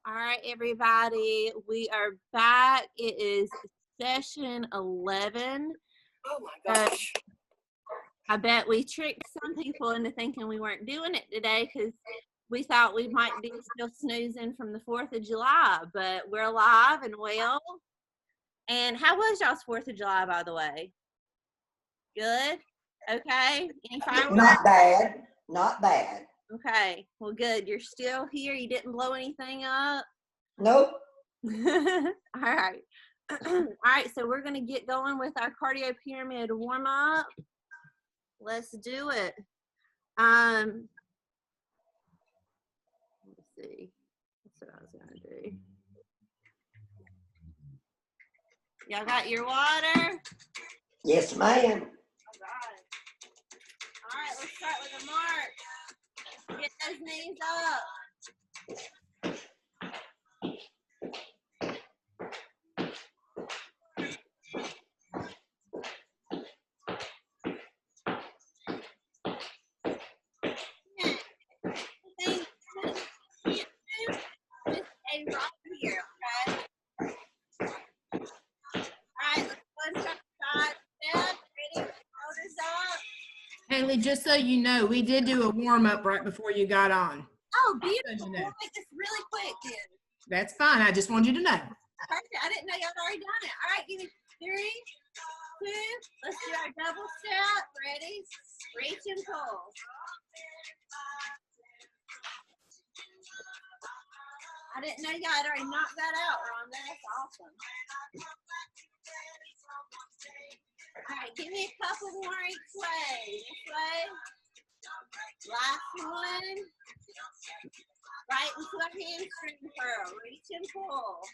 All right, everybody, we are back. It is session 11. Oh my gosh. I bet we tricked some people into thinking we weren't doing it today because we thought we might be still snoozing from the 4th of July, but we're alive and well. And how was y'all's 4th of July, by the way? Good? Okay. Any fireworks? Not bad. Not bad. Okay. Well, good. You're still here. You didn't blow anything up? Nope. All right. All right, so we're going to get going with our cardio pyramid warm up. Let's do it. Let's see. That's what I was going to do. Y'all got your water? Yes, ma'am. All right, let's start with a march. Get those knees up. Haley, just so you know, we did do a warm-up right before you got on. Oh, beautiful. We'll make this really quick then. That's fine. I just wanted you to know. Perfect. I didn't know y'all had already done it. All right, give me 3, 2. Let's do our double step. Ready? Reach and pull. I didn't know y'all had already knocked that out, Rhonda. That's awesome. All right, give me a couple more each way. This way. Last one. Right into a hamstring curl. Reach and pull.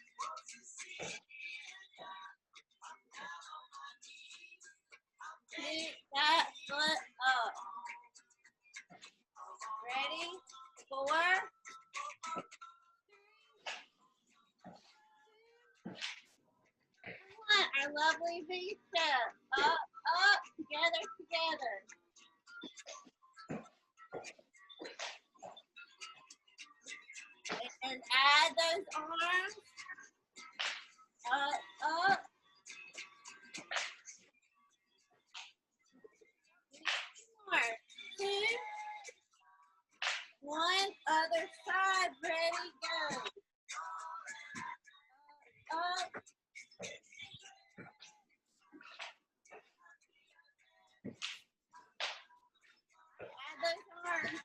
Pick that foot up. Ready? 4. Our lovely V step. Up, up, together, together. And add those arms. Up, up. More. 2. 1. Other side. Ready, go. Up. Add those arms.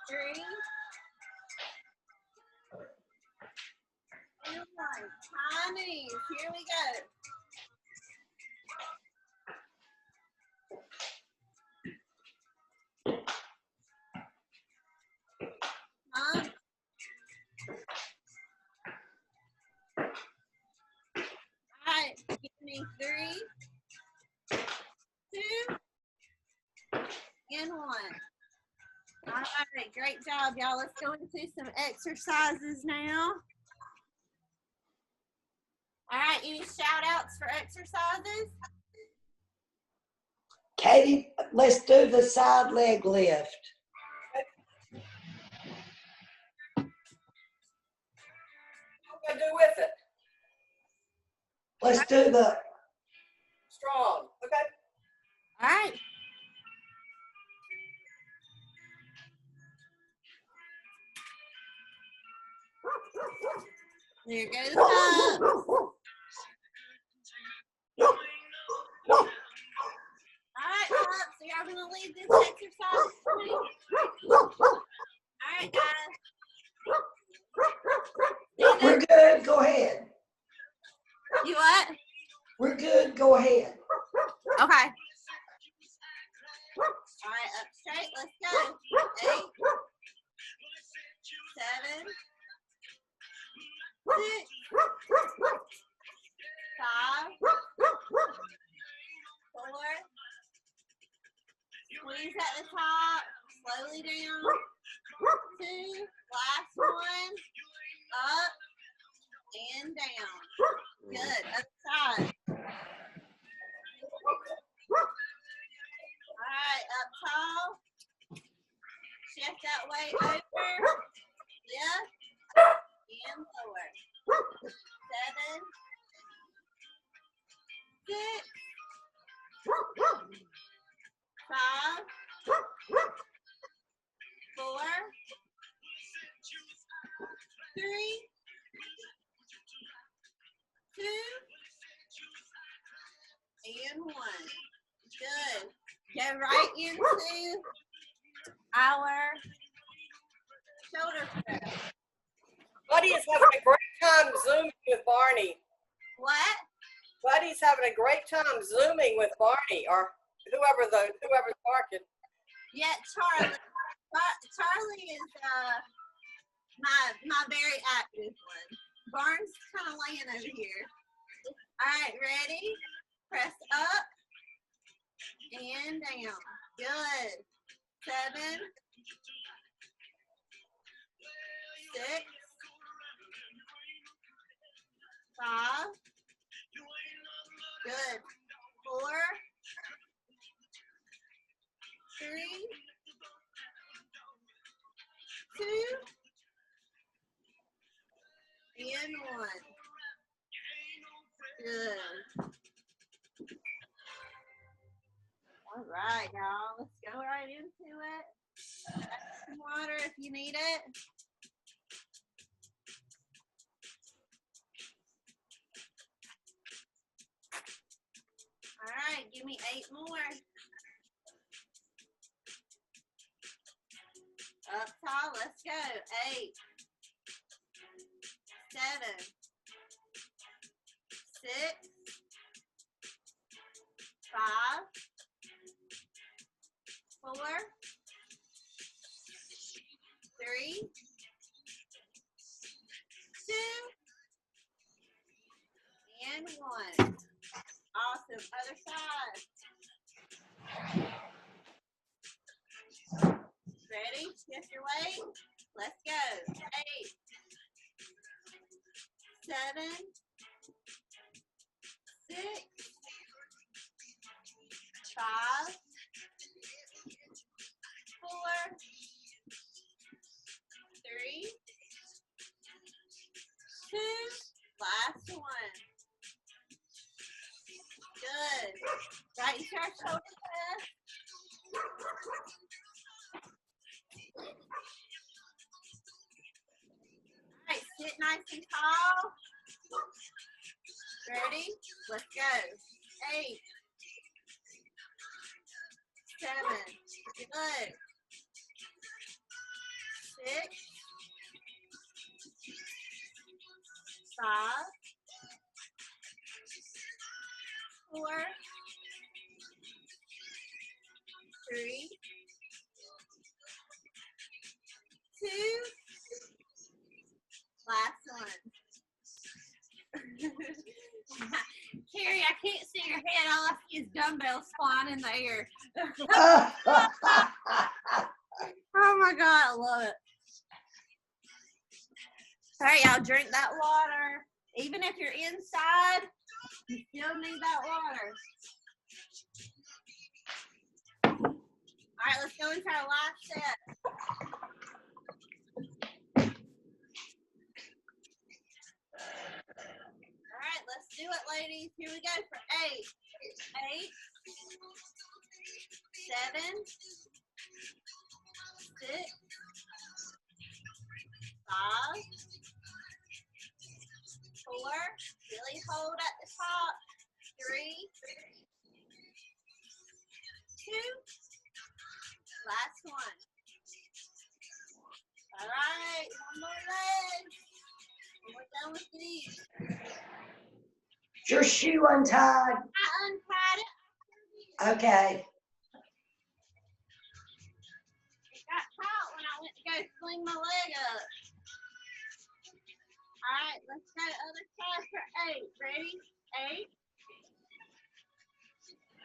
3. And 1. High knees. Here we go. All right, give me 3, 2, and 1. All right, great job, y'all. Let's go into some exercises now. All right, any shout outs for exercises? Katie, let's do the side leg lift. What do I do with it? Let's do the Strong. Okay. All right. There goes up. All right, Pup, so y'all gonna lead this exercise for me? All right, guys. We're good. Go ahead. You what? We're good. Go ahead. Okay. All right, up straight. Let's go. 8, 7, 6, 5, 4. Squeeze at the top. Slowly down. 2. Last one. Up and down. Good. Up side. All right, up tall. Shift that way over. Yes. Buddy is having a great time Zooming with Barney. What? Buddy's having a great time Zooming with Barney or whoever's barking. Yeah, Charlie. Charlie is my very active one. Barnes kind of laying over here. All right, ready? Press up and down. Good. 7, 6, 5. Good. 4, 3, 2, and 1. Good. All right, y'all. Let's go right into it. Some water if you need it. All right, give me 8 more. Up tall, let's go. 8, 7, 6, 5, 4, 3, 2, and 1. Awesome. Other side. Ready? Shift your weight. Let's go. 8, 7, 6, 5, 4, 3, 2. Last one. Good. Right into our shoulder press. All right, sit nice and tall. Ready? Let's go. 8, 7. Good. 6, 5, 4, 3, 2. Last one. Carrie, I can't see your head. All I see is dumbbells flying in the air. Oh my God, I love it. All right, y'all, drink that water. Even if you're inside, you still need that water. All right, let's go into our last set. All right, let's do it, ladies. Here we go for 8, 8, 7, 6, 5, 4. Really hold at the top. 3, 2. Last one. All right, one more leg. And we're done with these. Your shoe untied. I untied it. Okay. It got caught when I went to go swing my leg up. All right, let's go other side for 8. Ready? 8,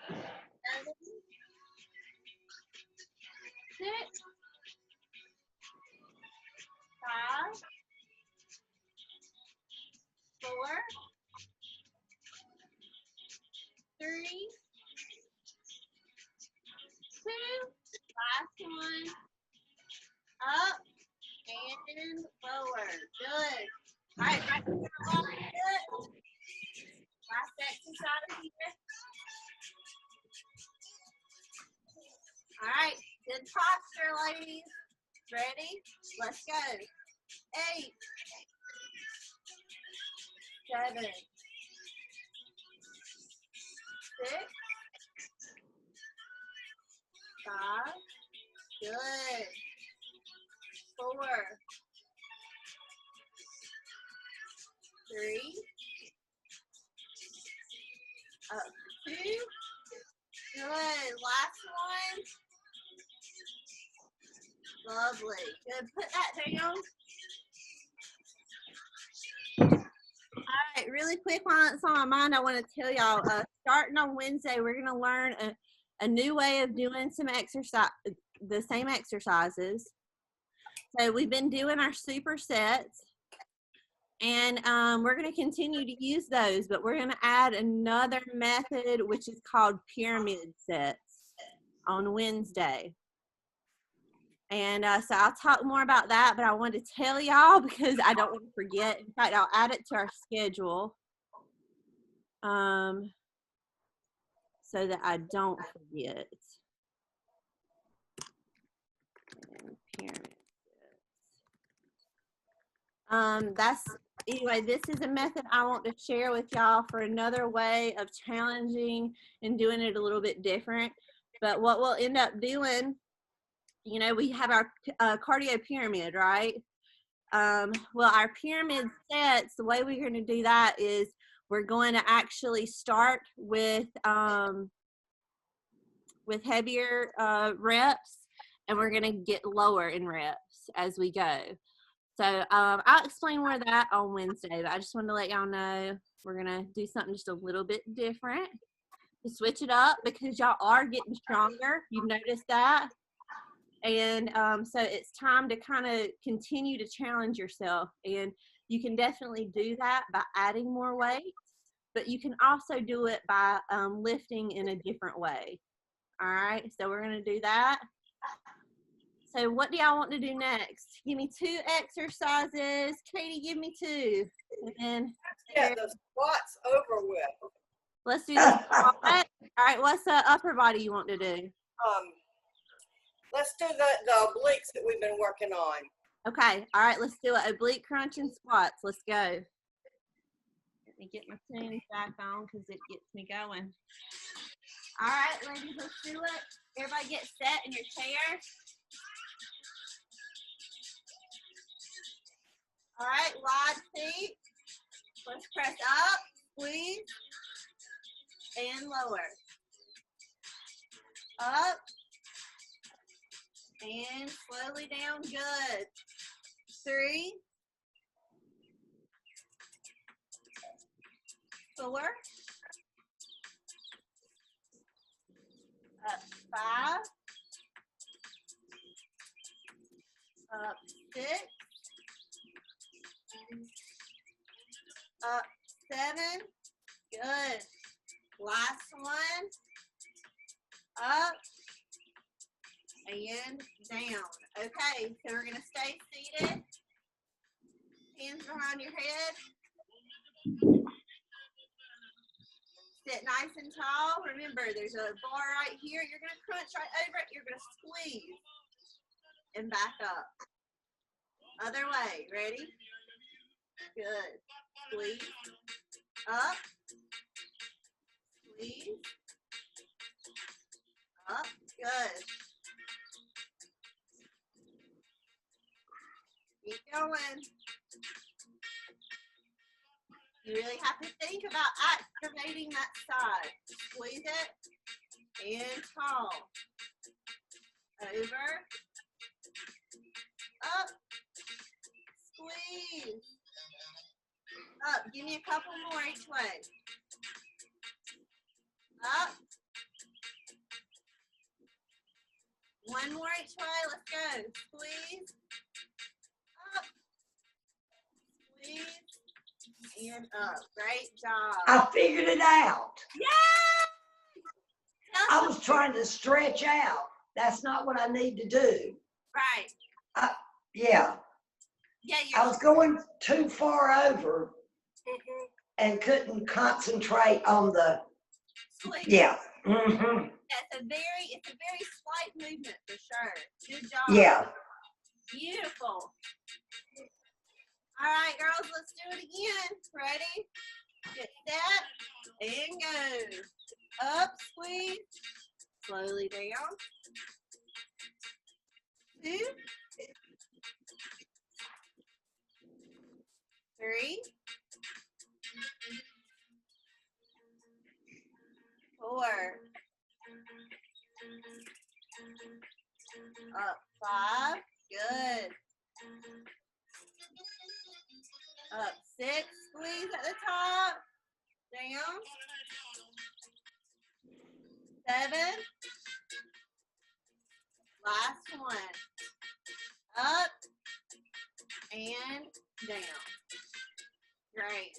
7, 6, 5, 4, 3, 2. Last one. Up and forward. Good. All right, right to the last foot. Last exercise here. All right, good posture, ladies. Ready? Let's go. 8, 7, 6, 5. Good. 4, 3. Up 2. Good. Last one. Lovely. Good. Put that down. All right, really quick while it's on my mind, I want to tell y'all, starting on Wednesday, we're going to learn a new way of doing some exercise, the same exercises. So we've been doing our supersets, and we're going to continue to use those, but we're going to add another method, which is called pyramid sets on Wednesday. And so I'll talk more about that, but I wanted to tell y'all because I don't want to forget. In fact, I'll add it to our schedule so that I don't forget. And pyramid sets. Anyway, this is a method I want to share with y'all for another way of challenging and doing it a little bit different. But what we'll end up doing, you know, we have our cardio pyramid, right? Well, our pyramid sets, the way we're going to do that is we're going to actually start with heavier reps, and we're going to get lower in reps as we go. So I'll explain more of that on Wednesday, but I just wanted to let y'all know we're going to do something just a little bit different to switch it up because y'all are getting stronger. You've noticed that. And so it's time to kind of continue to challenge yourself. And you can definitely do that by adding more weight, but you can also do it by lifting in a different way. All right, so we're going to do that. So what do y'all want to do next? Give me 2 exercises. Katie, give me 2. And then Yeah, the squats over with. let's do the squat. All right, what's the upper body you want to do? Let's do the obliques that we've been working on. Okay, all right, let's do it. Oblique crunch and squats. Let's go. Let me get my tunes back on because it gets me going. All right, ladies, let's do it. Everybody get set in your chair. All right, wide feet. Let's press up, squeeze, and lower. Up, and slowly down, good. 3, 4, up 5, up 6, up 7, good. Last one, up and down. Okay, so we're gonna stay seated, hands behind your head. Sit nice and tall. Remember, there's a bar right here. You're gonna crunch right over it. You're gonna squeeze and back up. Other way, ready? Good. Squeeze, up, squeeze, up, good. Keep going. You really have to think about activating that side. Squeeze it and tall. Over, up, squeeze, up. Give me a couple more each way. Up. One more each way. Let's go. Squeeze, up, squeeze, and up. Great job. I figured it out. Yay! I was trying to stretch out. That's not what I need to do. Right. Yeah. Yeah, I was going too far over Mhm. and couldn't concentrate on the, squeeze. yeah. It's a very slight movement for sure. Good job. Yeah. Beautiful. All right, girls, let's do it again. Ready? Get set and go. Up, squeeze. Slowly down. 2, 3, 4. Up 5. Good. Up 6. Squeeze at the top. Down. 7. Last one. Up and down. Great.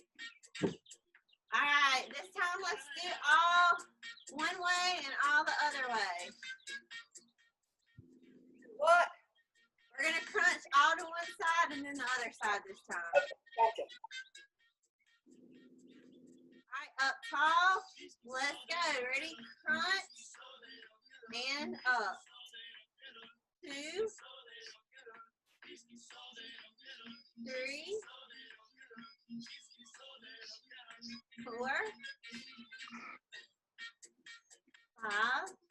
All right, this time let's do all one way and all the other way. What? We're gonna crunch all to one side and then the other side this time. Gotcha. All right, up tall. Let's go. Ready? Crunch and up. 2, 3, 4, 5, 6,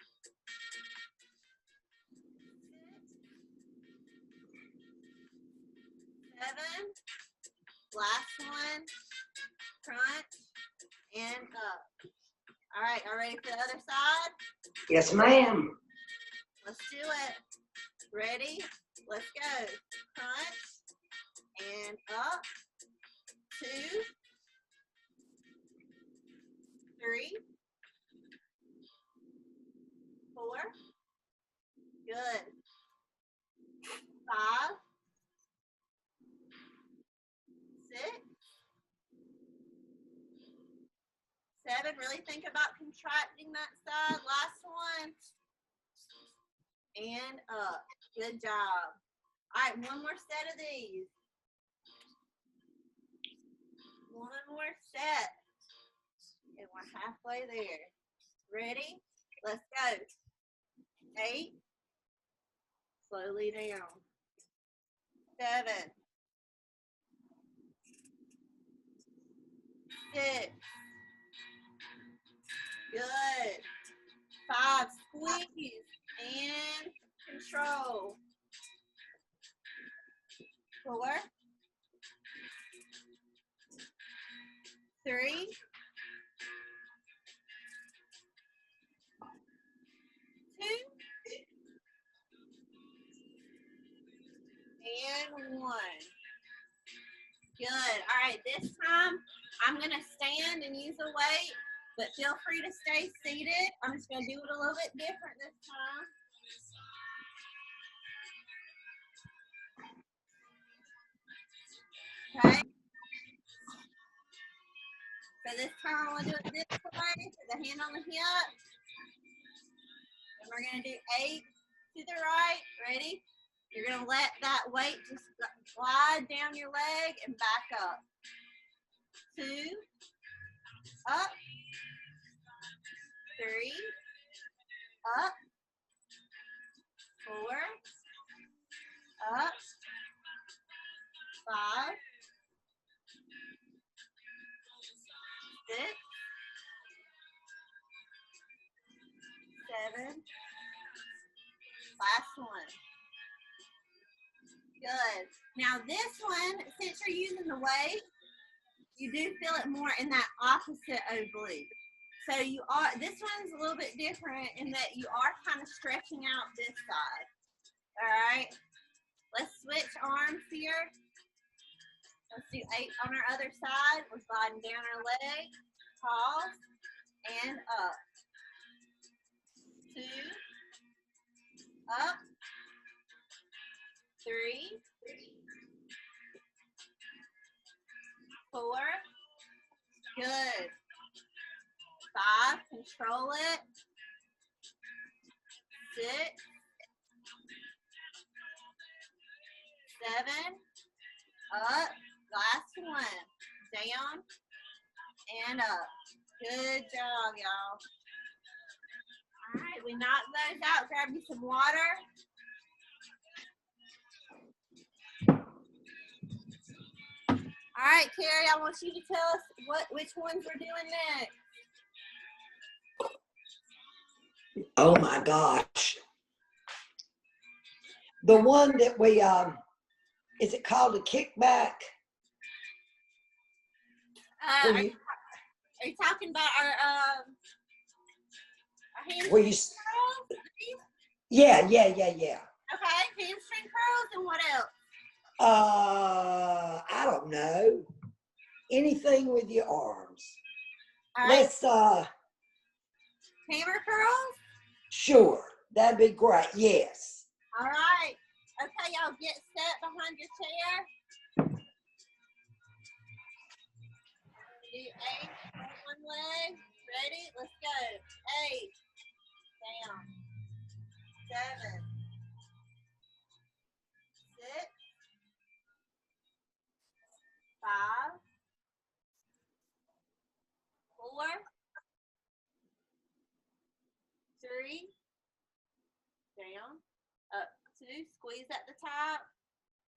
7. Last one. Crunch and up. All right, all ready for the other side? Yes, ma'am. Let's do it. Ready? Let's go. Crunch and up. 2, 3, 4. Good. 5, 6, 7. Really think about contracting that side. Last one. And up. Good job. All right, one more set of these. One more set. And we're halfway there. Ready? Let's go. 8. Slowly down. 7. 6. Good. 5. Squeeze and control. 4. 3. 2. And 1. Good. All right, this time I'm going to stand and use a weight, but feel free to stay seated. I'm just going to do it a little bit different this time. Okay. So this time I'm going to do it this way, with the hand on the hip. And we're going to do 8 to the right. Ready? You're going to let that weight just glide down your leg and back up. 2, up. 3, up. 4, up. 5, 6, 7. Last one. Good. Now this one, since you're using the weight, you do feel it more in that opposite oblique. So this one's a little bit different in that you are kind of stretching out this side. All right. Let's switch arms here. Let's do 8 on our other side. We're sliding down our leg, pause, and up. 2, up. 3, 4. Good. 5, control it. 6, 7, up. Last one. Down and up. Good job, y'all. All right, we knocked those out. Grab you some water. All right, Carrie, I want you to tell us which ones we're doing next. Oh my gosh. The one that we, is it called a kickback? Are you talking about our Will Hamstring you, curls? yeah. Okay, hamstring curls and what else? I don't know. Anything with your arms. All right, Let's, hammer curls? sure, that'd be great, yes. All right. Okay, y'all get set behind your chair. Do 8 on one leg. Ready? Let's go. 8. Down. 7. 6. 5. 4. 3. Down. Up 2. Squeeze at the top.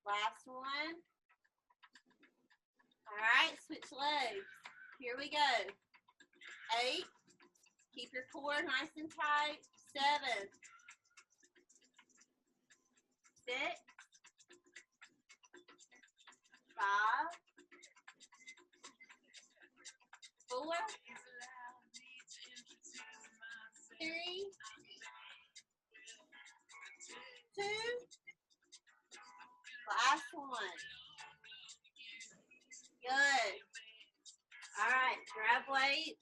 Last one. All right, switch legs. Here we go. 8. Keep your core nice and tight. 7. 6. 5. 4. 3. 2. Last one. Good. All right, grab weights.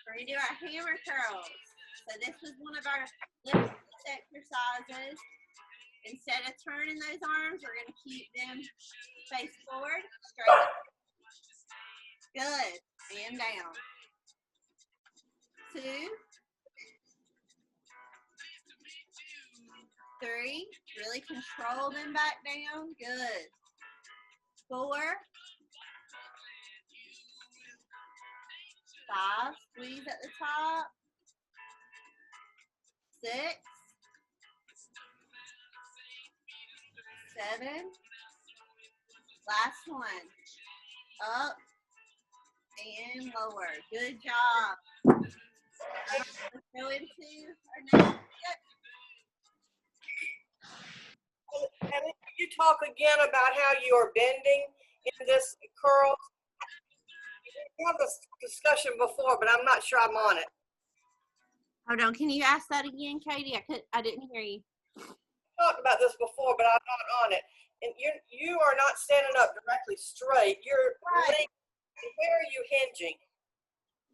We're gonna do our hammer curls. So this was one of our lift exercises. Instead of turning those arms, we're gonna keep them face forward, straight. Good. And down. 2. 3. Really control them back down. Good. 4. 5. Squeeze at the top. 6. 7. Last one. Up and lower. Good job. Let's go into our next step. And then can you talk again about how you are bending in this curl? We had this discussion before, but I'm not sure I'm on it. Hold on. Can you ask that again, Katie? I didn't hear you. We talked about this before, but I'm not on it. And you are not standing up directly straight. You're Right. where are you hinging?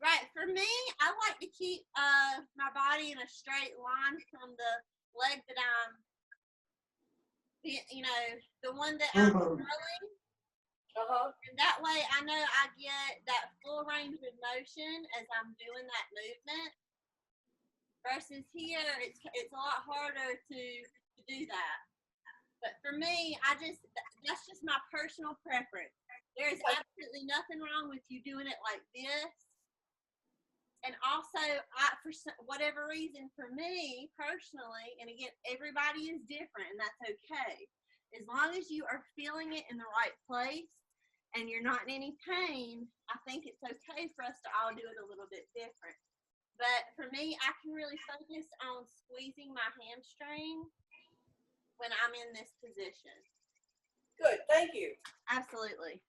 Right. For me, I like to keep my body in a straight line from the leg that I'm, the one that I'm curling. And that way I know I get that full range of motion as I'm doing that movement. Versus here, it's a lot harder to do that. But for me, that's just my personal preference. There is absolutely nothing wrong with you doing it like this. And also, for whatever reason, for me personally, and again, everybody is different, and that's okay. As long as you are feeling it in the right place and you're not in any pain, I think it's okay for us to all do it a little bit different. But for me, I can really focus on squeezing my hamstring when I'm in this position. Good, thank you. Absolutely.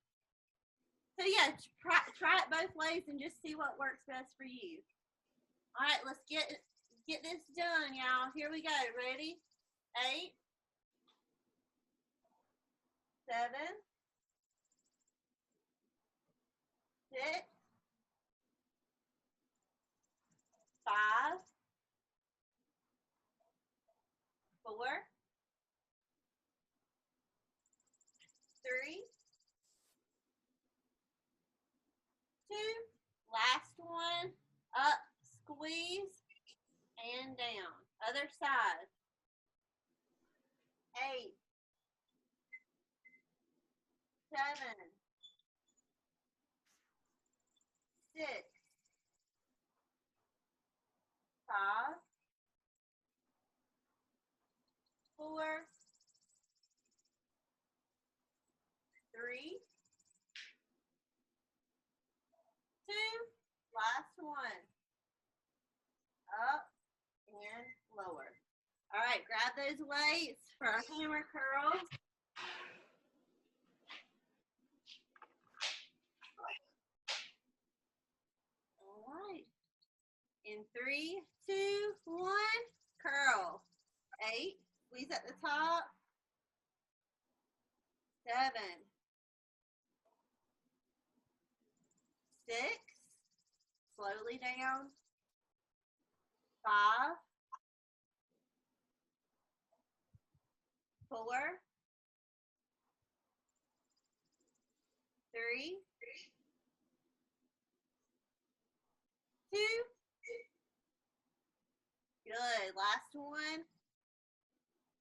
So yeah, try it both ways and just see what works best for you. All right, let's get this done, y'all. Here we go. Ready? 8, 7, 6, 5, 4, 3, 2, last one, up, squeeze, and down. Other side. 8, 7, 6, 5, 4, 3, 2, last one. Up and lower. All right, grab those weights for our hammer curls. All right. In 3, 2, 1, curl. 8, squeeze at the top. 7, 6, slowly down. 5, 4, 3, 2. Good. Last one.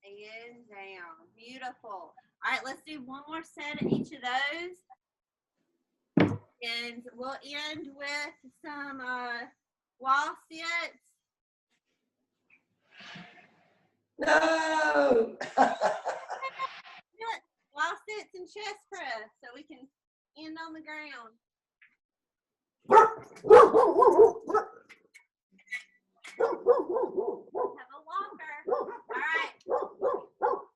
And down. Beautiful. All right, let's do one more set of each of those. And we'll end with some wall sits. No. Wall sits and chest press so we can end on the ground. Have a walker. All right.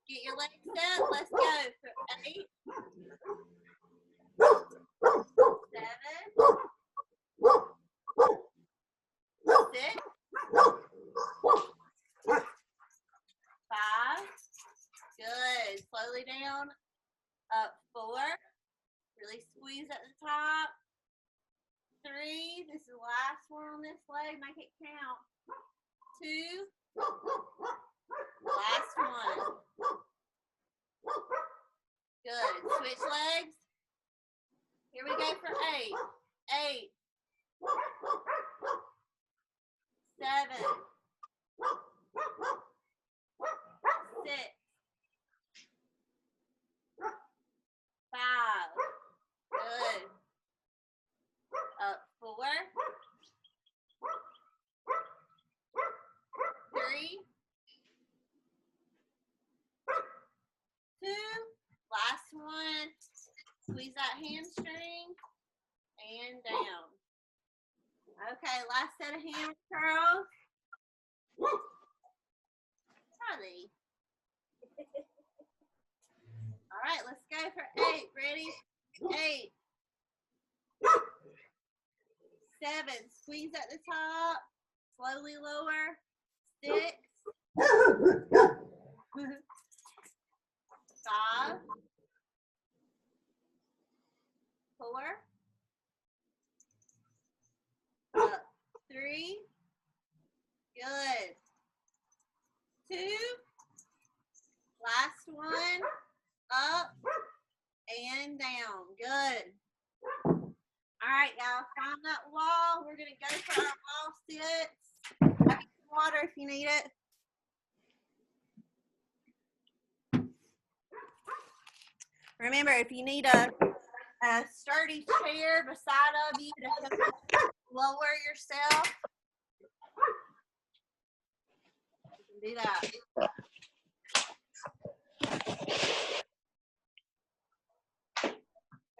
Get your legs up. Let's go. For 8, 7, 6, 5. Good. Slowly down. Up 4. Really squeeze at the top. 3. This is the last one on this leg. Make it count. 2. Last one. Good. Switch legs. Here we go for 8. 8. 7. 6. 5. Good. Up 4. 3. 2. Last one. Squeeze that hamstring and down. Okay, last set of hammer curls. Charlie. All right, let's go for 8. Ready? 8. 7. Squeeze at the top. Slowly lower. 6. 5. 4. Up. 3. Good. 2. Last one. Up and down. Good. All right, y'all. Find that wall. We're going to go for our wall sits. Have some water if you need it. Remember, if you need a sturdy chair beside of you to help lower yourself, you can do that.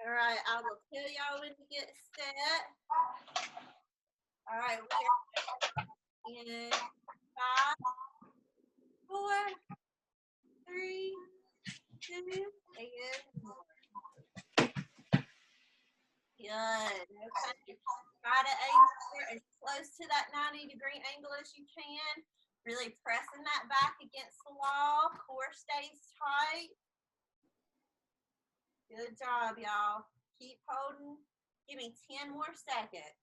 All right, I will tell y'all when to get set. All right, we're in 5, 4, 3, 2, and 1. Good. Okay. Try to aim as close to that 90-degree angle as you can. Really pressing that back against the wall. Core stays tight. Good job, y'all. Keep holding. Give me 10 more seconds.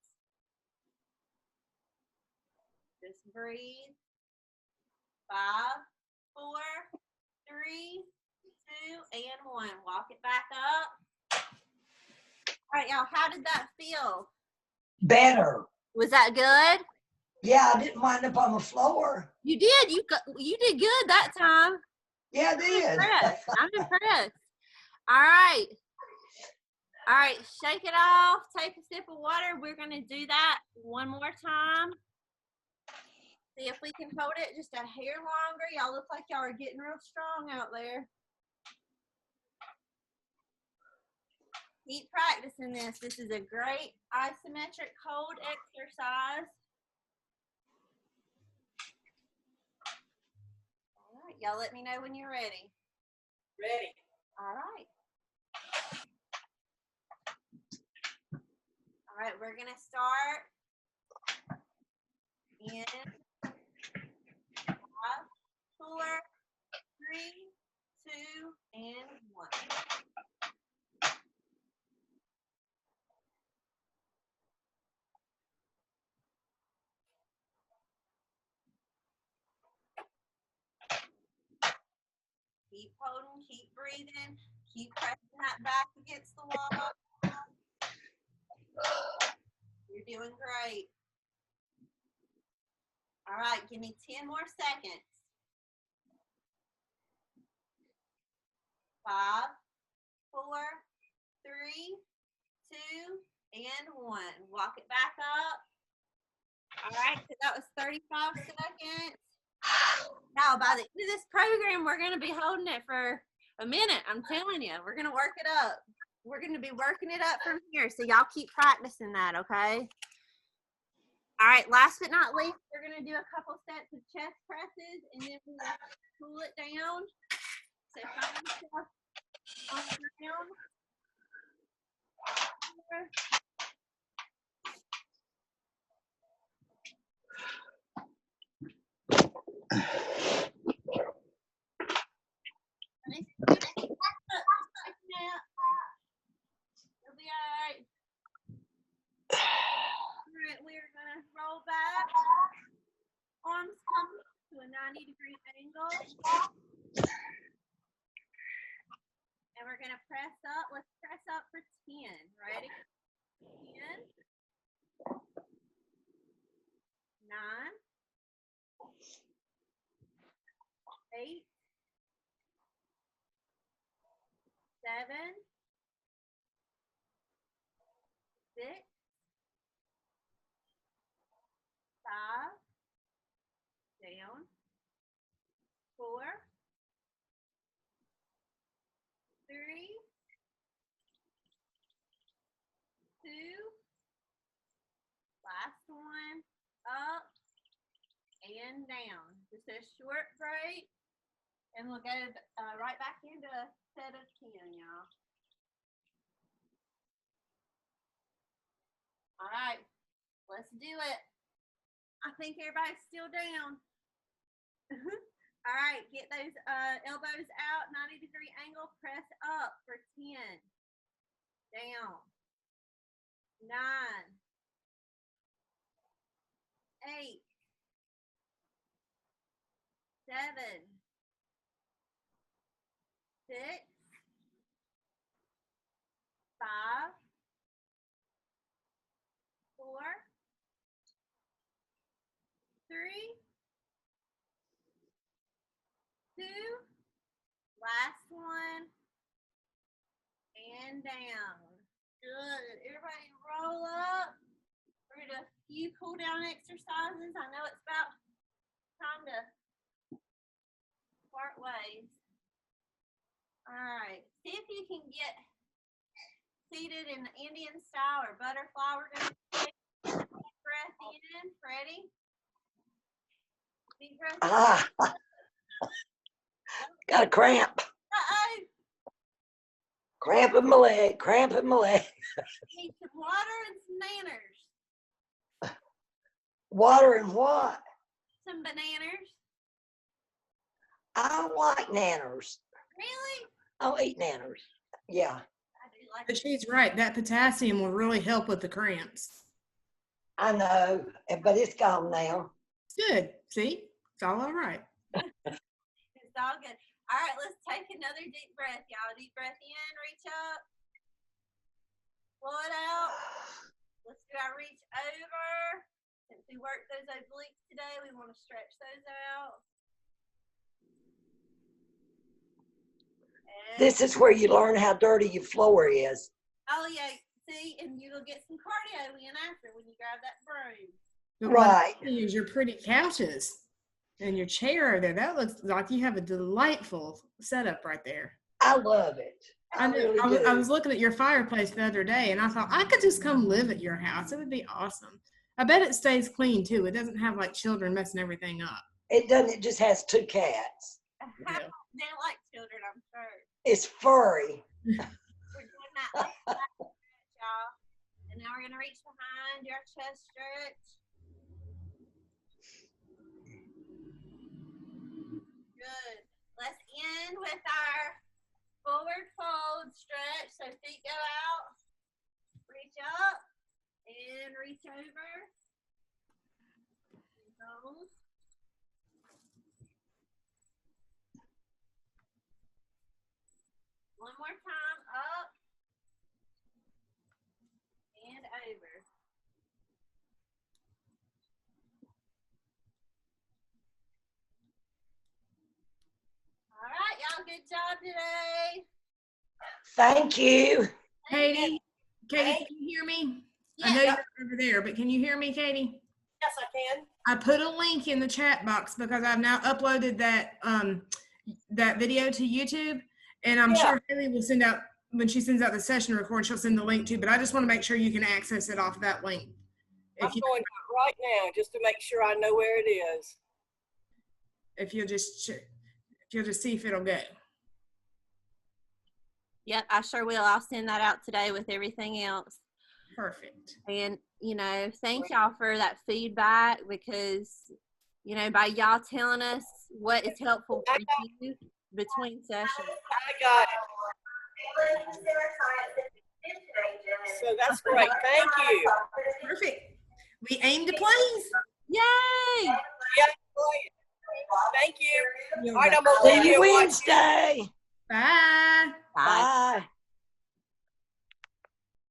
Just breathe. 5, 4, 3, 2, and 1. Walk it back up. All right, y'all, how did that feel? Better. Was that good? Yeah, I didn't wind up on the floor. You did. You did good that time. Yeah, I did. I'm impressed. All right. All right, shake it off. Take a sip of water. We're going to do that one more time. See if we can hold it just a hair longer. Y'all look like y'all are getting real strong out there. Keep practicing this. This is a great isometric hold exercise. All right, y'all let me know when you're ready. Ready. All right. All right, we're gonna start 4, 3, 2, and 1. Keep holding, keep breathing, keep pressing that back against the wall. You're doing great. All right, give me 10 more seconds. 5, 4, 3, 2, and 1. Walk it back up. All right, so that was 35 seconds. Now, by the end of this program, we're going to be holding it for a minute. I'm telling you, we're going to work it up. We're going to be working it up from here. So y'all keep practicing that, okay? All right, last but not least, we're going to do a couple sets of chest presses, and then we'll cool it down. So find yourself on the ground. You'll be all right. All right, we're going to roll back. Arms come to a 90-degree angle. And we're going to press up. Let's press up for 10. Ready? 10, 9, 8, 7, 6, 5, down, 4, 3, 2, last one, up and down. Just a short break, and we'll go right back into a set of 10, y'all. All right, let's do it. I think everybody's still down. All right, get those elbows out, 90-degree angle, press up for 10. Down. 9, 8, 7, 6, 5, 4, 3, 2, last one, and down. Good. Everybody roll up. We're going to do a few cool down exercises. I know it's about time to part ways. All right. See if you can get seated in the Indian style or butterfly. We're going to take a deep breath in. Ready? Deep breath in. Got a cramp. Uh-oh. Cramp in my leg. Cramp in my leg. Need some water and some nanners. Water and what? Some bananas. I don't like nanners. Really? I'll eat nanners. Yeah. I do like But she's right. That potassium will really help with the cramps. I know, but it's gone now. Good. See? It's all right. It's all good. All right, let's take another deep breath, y'all. Deep breath in, reach up. Blow it out. Let's do our reach over. Since we worked those obliques today, we want to stretch those out. And, This is where you learn how dirty your floor is. oh, yeah. See, and you'll get some cardio in after when you grab that broom. But what Right. I see is your pretty couches and your chair there. That looks like you have a delightful setup right there. I love it. I really do. I was looking at your fireplace the other day, and I thought I could just come live at your house. It would be awesome. I bet it stays clean too. It doesn't have like children messing everything up. It doesn't. It just has 2 cats. Yeah. They don't like children, I'm sure. It's furry. We're doing that up and back stretch, y'all. And now we're going to reach behind, do our chest stretch. Good. Let's end with our forward fold stretch. So feet go out, reach up, and reach over. Hold. One more time, up and over. All right, y'all, good job today. Thank you. Katie, can you hear me? I know Yeah. you're over there, but can you hear me, Katie? Yes, I can. I put a link in the chat box because I've now uploaded that that video to YouTube, and I'm sure Haley will send out, when she sends out the session record, she'll send the link too. But I just want to make sure you can access it off that link. I'm If you going to it right now just to make sure I know where it is. if you'll just see if it'll go. Yep, I sure will. I'll send that out today with everything else. Perfect. And, thank y'all for that feedback because, by y'all telling us what is helpful for you between sessions. I got it. So that's great. Thank you. Perfect. We aim to please. Yay! Yeah, great. Thank you. You're All right, I'm welcome. gonna leave See you you. Wednesday. Bye. Bye. Bye.